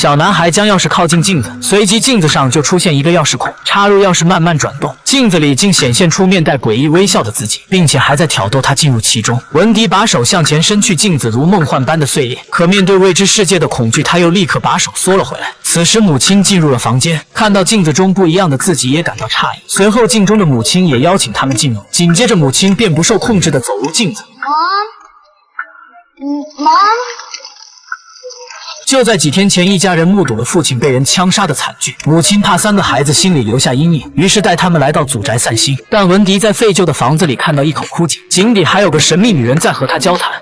小男孩将钥匙靠近镜子，随即镜子上就出现一个钥匙孔，插入钥匙慢慢转动，镜子里竟显现出面带诡异微笑的自己，并且还在挑逗他进入其中。文迪把手向前伸去，镜子如梦幻般的碎裂，可面对未知世界的恐惧，他又立刻把手缩了回来。此时母亲进入了房间，看到镜子中不一样的自己也感到诧异，随后镜中的母亲也邀请他们进入，紧接着母亲便不受控制地走入镜子。Mom? 就在几天前，一家人目睹了父亲被人枪杀的惨剧，母亲怕3个孩子心里留下阴影，于是带他们来到祖宅散心。但文迪在废旧的房子里看到一口枯井，井底还有个神秘女人在和他交谈。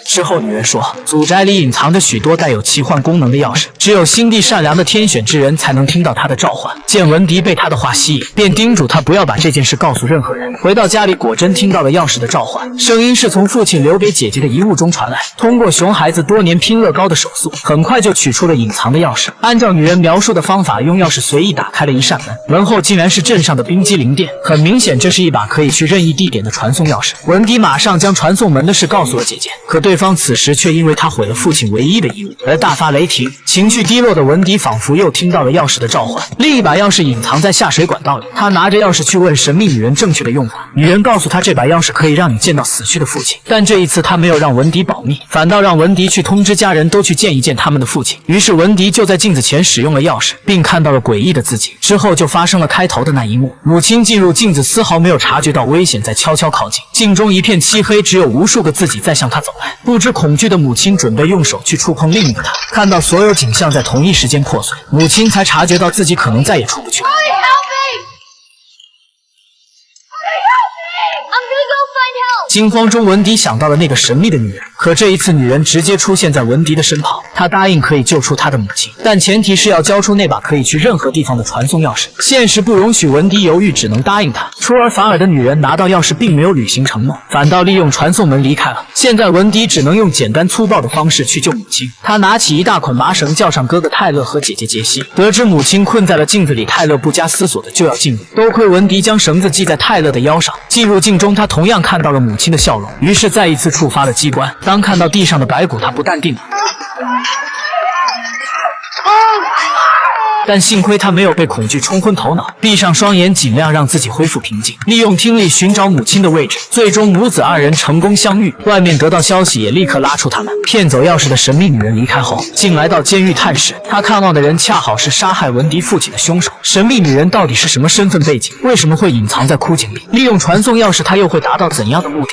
之后女人说，祖宅里隐藏着许多带有奇幻功能的钥匙，只有心地善良的天选之人才能听到她的召唤。见文迪被她的话吸引，便叮嘱他不要把这件事告诉任何人。回到家里，果真听到了钥匙的召唤，声音是从父亲留给姐姐的遗物中传来。通过熊孩子多年拼乐高的手速，很快就取出了隐藏的钥匙，按照女人描述的方法，用钥匙随意打开了一扇门，门后竟然是镇上的冰激凌店。很明显，这是一把可以去任意地点的传送钥匙。文迪马上将传送门的事告诉了姐姐，可对方此时却因为他毁了父亲唯一的遗物而大发雷霆。情绪低落的文迪仿佛又听到了钥匙的召唤，另一把钥匙隐藏在下水管道里。他拿着钥匙去问神秘女人正确的用法，女人告诉他这把钥匙可以让你见到死去的父亲，但这一次他没有让文迪保密，反倒让文迪去通知家人都去见一见他们的父亲。于是文迪就在镜子前使用了钥匙，并看到了诡异的自己。之后就发生了开头的那一幕，母亲进入镜子，丝毫没有察觉到危险在悄悄靠近，镜中一片漆黑，只有无数个自己在向他走来。不知恐惧的母亲准备用手去触碰另一个他，看到所有景象在同一时间破碎，母亲才察觉到自己可能再也出不去。惊慌中，文迪想到了那个神秘的女人，可这一次女人直接出现在文迪的身旁。她答应可以救出他的母亲，但前提是要交出那把可以去任何地方的传送钥匙。现实不容许文迪犹豫，只能答应她。出尔反尔的女人拿到钥匙并没有履行承诺，反倒利用传送门离开了。现在文迪只能用简单粗暴的方式去救母亲。他拿起一大捆麻绳，叫上哥哥泰勒和姐姐杰西。得知母亲困在了镜子里，泰勒不加思索的就要进入，多亏文迪将绳子系在泰勒的腰上。进入镜中，他同样看到了母亲的笑容，于是再一次触发了机关。当看到地上的白骨，他不淡定了，但幸亏他没有被恐惧冲昏头脑，闭上双眼，尽量让自己恢复平静，利用听力寻找母亲的位置。最终母子2人成功相遇，外面得到消息也立刻拉出他们。骗走钥匙的神秘女人离开后，竟来到监狱探视。她看望的人恰好是杀害文迪父亲的凶手。神秘女人到底是什么身份背景？为什么会隐藏在枯井里？利用传送钥匙，她又会达到怎样的目的？